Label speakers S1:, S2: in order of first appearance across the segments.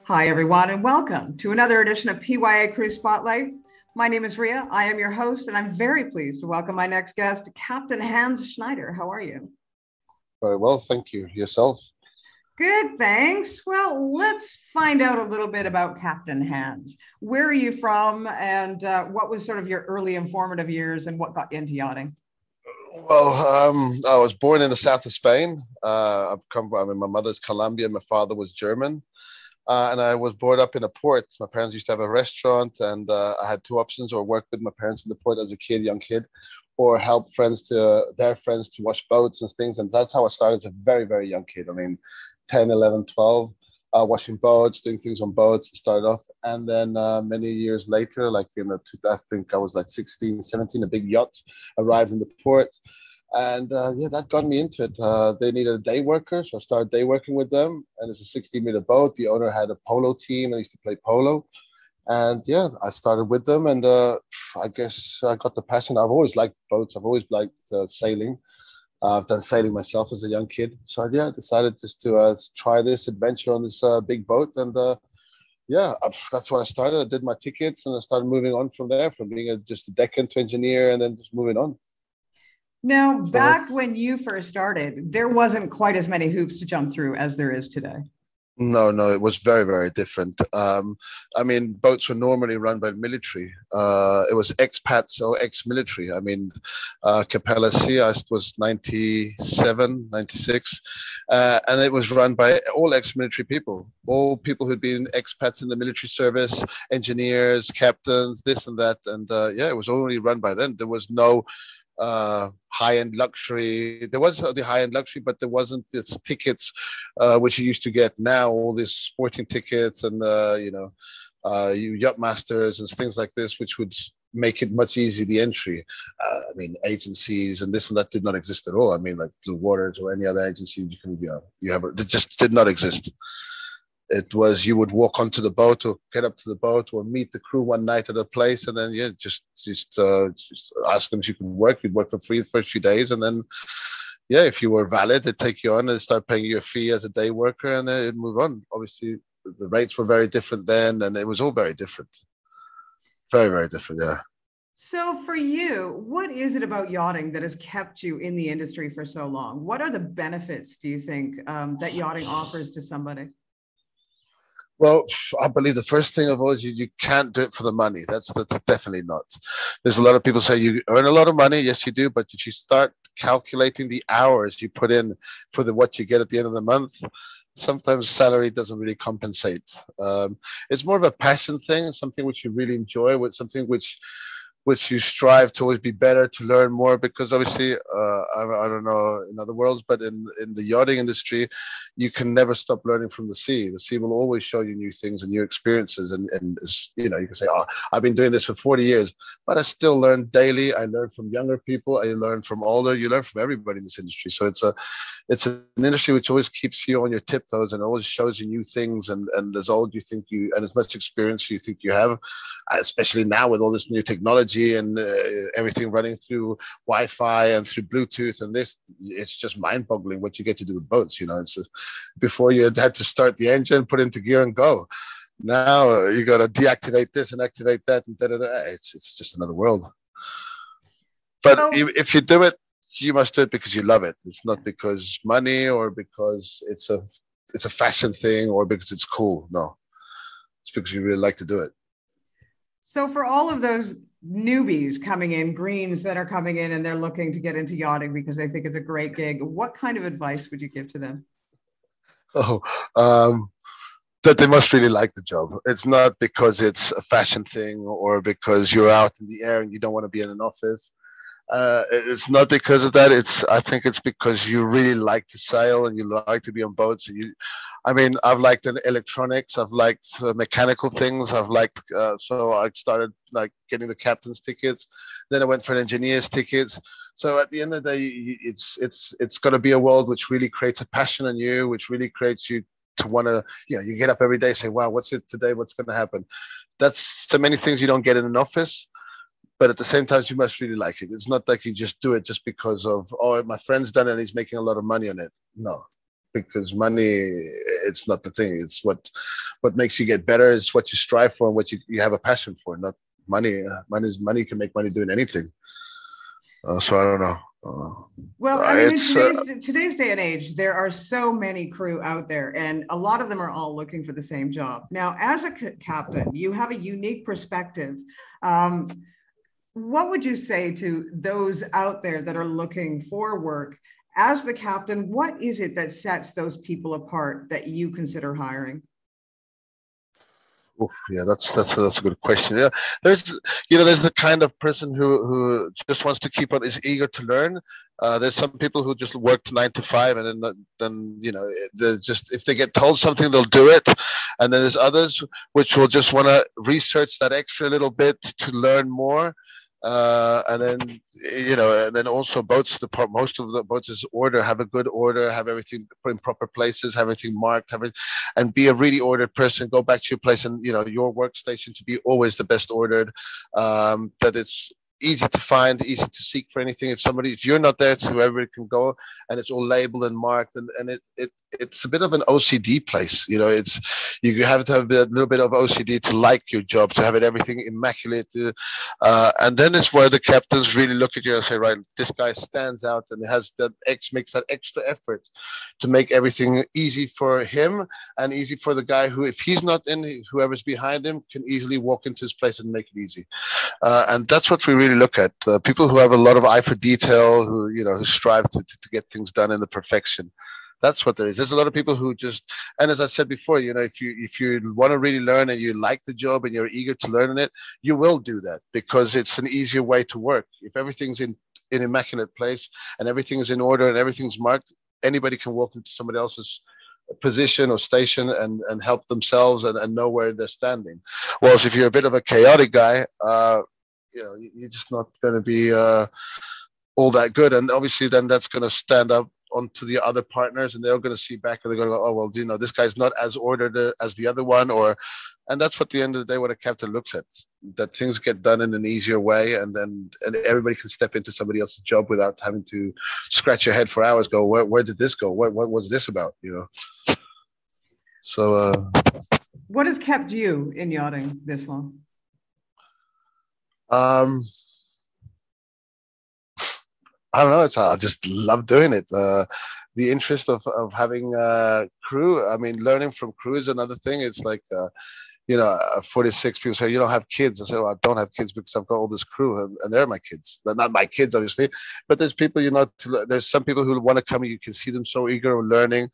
S1: Hi, everyone, and welcome to another edition of PYA Crew Spotlight. My name is Ria. I am your host, and I'm very pleased to welcome my next guest, Captain Hanns Schneider. How are you?
S2: Very well, thank you. Yourself?
S1: Good, thanks. Well, let's find out a little bit about Captain Hanns. Where are you from, and what was sort of your early informative years, and what got you into yachting?
S2: Well, I was born in the south of Spain. My mother's Colombian, my father was German. And I was brought up in a port. My parents used to have a restaurant, and I had two options: or work with my parents in the port as a young kid, or help their friends to wash boats and things. And that's how I started as a very, very young kid. I mean, 10, 11, 12, washing boats, doing things on boats to start off. And then many years later, like I think I was like 16, 17, a big yacht arrived in the port. And that got me into it. They needed a day worker, so I started day working with them. And it's a 60-meter boat. The owner had a polo team. I used to play polo. And yeah, I started with them. And I guess I got the passion. I've always liked boats. I've always liked sailing. I've done sailing myself as a young kid. So yeah, I decided just to try this adventure on this big boat. And that's what I started. I did my tickets and I started moving on from there, from being just a deckhand to engineer, and then just moving on.
S1: Now, back when you first started, there wasn't quite as many hoops to jump through as there is today.
S2: No, it was very, very different. I mean, boats were normally run by the military. It was expats or ex-military. I mean, Capella Sea was 97, 96. And it was run by all ex-military people, all people who'd been expats in the military service, engineers, captains, this and that. And it was only run by them. There was no high-end luxury. There was the high-end luxury, but there wasn't this tickets which you used to get now, all these sporting tickets and yacht masters and things like this, which would make it much easier, the entry. I mean, agencies and this and that did not exist at all. I mean, like Blue Waters or any other agency it just did not exist. It was, you would walk onto the boat or get up to the boat or meet the crew one night at a place, and then just ask them if you could work. You'd work for free the first few days, and then if you were valid, they'd take you on and start paying you a fee as a day worker, and then it'd move on. Obviously, the rates were very different then, and it was all very different. Very, very different, yeah.
S1: So for you, what is it about yachting that has kept you in the industry for so long? What are the benefits, do you think, that yachting offers to somebody?
S2: Well, I believe the first thing of all is you can't do it for the money. That's definitely not. There's a lot of people say you earn a lot of money. Yes, you do. But if you start calculating the hours you put in for what you get at the end of the month, sometimes salary doesn't really compensate. It's more of a passion thing, something which you really enjoy, with something which you strive to always be better, to learn more, because obviously, I don't know in other worlds, but in the yachting industry, you can never stop learning from the sea. The sea will always show you new things and new experiences. And you can say, oh, I've been doing this for 40 years, but I still learn daily. I learn from younger people. I learn from older. You learn from everybody in this industry. So it's an industry which always keeps you on your tiptoes and always shows you new things. And as old you think and as much experience you think you have, especially now with all this new technology and everything running through Wi-Fi and through Bluetooth and this, it's just mind-boggling what you get to do with boats. It's before you had to start the engine, put into gear and go. Now you got to deactivate this and activate that, and it's just another world. But if you do it, you must do it because you love it. It's not because money or because it's a fashion thing or because it's cool. No, it's because you really like to do it.
S1: So for all of those newbies coming in, greens that are coming in and they're looking to get into yachting because they think it's a great gig, what kind of advice would you give to them?
S2: That they must really like the job. It's not because it's a fashion thing or because you're out in the air and you don't want to be in an office. It's not because of that. I think it's because you really like to sail and you like to be on boats. I've liked electronics. I've liked mechanical things. So I started like getting the captain's tickets. Then I went for engineer's tickets. So at the end of the day, it's going to be a world which really creates a passion in you, which really creates you to want to, you get up every day, say, wow, what's it today? What's going to happen? That's so many things you don't get in an office. But at the same time, you must really like it. It's not like you just do it just because of, oh, my friend's done it and he's making a lot of money on it. No, because money, it's not the thing. It's what makes you get better. It's what you strive for and what you have a passion for, not money. Money can make money doing anything. So I don't know.
S1: Well, I mean, in today's day and age, there are so many crew out there, and a lot of them are all looking for the same job. Now, as a captain, you have a unique perspective. What would you say to those out there that are looking for work? As the captain, what is it that sets those people apart that you consider hiring?
S2: Oof, yeah, that's a good question. Yeah, there's the kind of person who just wants to keep on, is eager to learn. There's some people who just work 9 to 5, and then they're just, if they get told something, they'll do it. And then there's others which will just want to research that extra little bit to learn more. And then also boats. Most of the boats is have a good order, have everything put in proper places, have everything marked, and be a really ordered person. Go back to your place and your workstation to be always the best ordered. That it's easy to find, easy to seek for anything. If you're not there, so everybody can go, and it's all labeled and marked, and it's a bit of an OCD place. You have to have a little bit of OCD to like your job, to have everything immaculate, and then it's where the captains really look at you and say, right, this guy stands out and makes that extra effort to make everything easy for him and easy for the guy who, if he's not in, whoever's behind him can easily walk into his place and make it easy. And that's what we really look at. People who have a lot of eye for detail, who strive to get things done in the perfection. That's what there is. There's a lot of people who just, and as I said before, if you want to really learn and you like the job and you're eager to learn in it, you will do that because it's an easier way to work. If everything's in immaculate place and everything is in order and everything's marked, anybody can walk into somebody else's position or station and help themselves and know where they're standing. Whereas if you're a bit of a chaotic guy, you're just not going to be all that good. And obviously then that's going to stand up onto the other partners, and they're going to see back and they're going to go, oh, well, this guy's not as ordered as the other one. And that's what, at the end of the day, what a captain looks at, that things get done in an easier way, and everybody can step into somebody else's job without having to scratch your head for hours, go, where did this go? What was this about? So
S1: what has kept you in yachting this long?
S2: I don't know. I just love doing it. The interest of having crew. I mean, learning from crew is another thing. It's like, 46 people say, you don't have kids. I say, well, I don't have kids because I've got all this crew and they're my kids. They're not my kids, obviously. But there's people, there's some people who want to come. You can see them so eager or learning.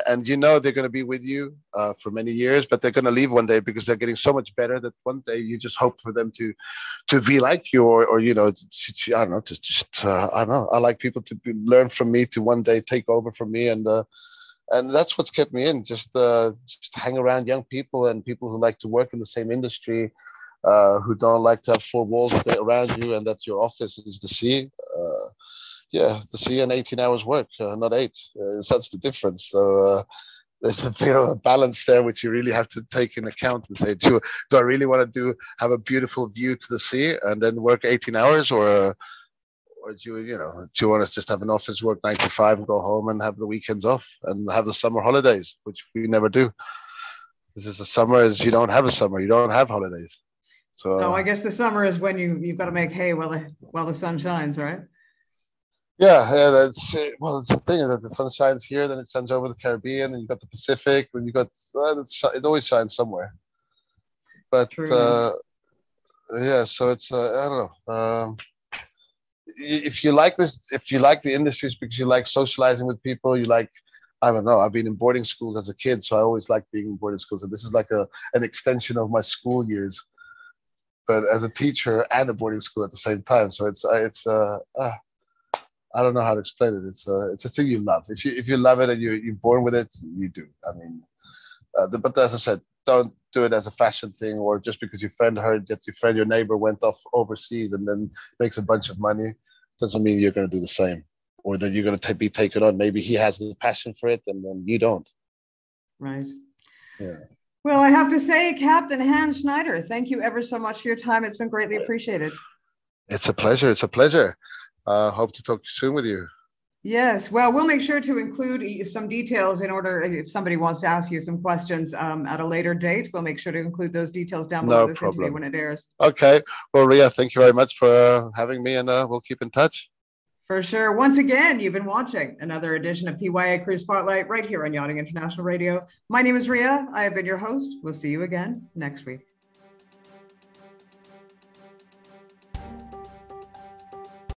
S2: And they're going to be with you for many years, but they're going to leave one day because they're getting so much better that one day you just hope for them to be like you, or I don't know, I don't know. I like people to learn from me, to one day take over from me, and that's what's kept me in. Just hang around young people and people who like to work in the same industry, who don't like to have four walls around you, and that your office is the sea. The sea and 18 hours work, not 8. So that's the difference. So there's a bit of a balance there, which you really have to take in account and say, do I really want to have a beautiful view to the sea and then work 18 hours, or do you want to just have an office, work 9 to 5 and go home and have the weekends off and have the summer holidays, which we never do. This is the summer, is you don't have a summer, you don't have holidays. So
S1: no, I guess the summer is when you've got to make hay while the sun shines, right?
S2: Yeah, that's it. Well, it's the thing that the sun shines here, then it shines over the Caribbean, and you got the Pacific, then you got it always shines somewhere. But so it's I don't know. If you like this, if you like the industries because you like socializing with people, I don't know. I've been in boarding schools as a kid, so I always liked being in boarding schools, and this is like an extension of my school years, but as a teacher and a boarding school at the same time. So it's I don't know how to explain it. It's a thing you love. If you love it and you're born with it, you do. I mean, but as I said, don't do it as a fashion thing, or just because your friend heard that your neighbor went off overseas and then makes a bunch of money, doesn't mean you're going to do the same, or that you're going to be taken on. Maybe he has the passion for it and then you don't.
S1: Right.
S2: Yeah.
S1: Well, I have to say, Captain Hanns Schneider, thank you ever so much for your time. It's been greatly appreciated.
S2: It's a pleasure. It's a pleasure. Hope to talk soon with you.
S1: Yes, well, we'll make sure to include some details in order if somebody wants to ask you some questions at a later date. We'll make sure to include those details down below
S2: No
S1: this interview
S2: problem.
S1: when it airs.
S2: Okay. Well, Ria, thank you very much for having me, and we'll keep in touch.
S1: For sure. Once again, you've been watching another edition of PYA Cruise Spotlight right here on Yachting International Radio. My name is Ria. I have been your host. We'll see you again next week.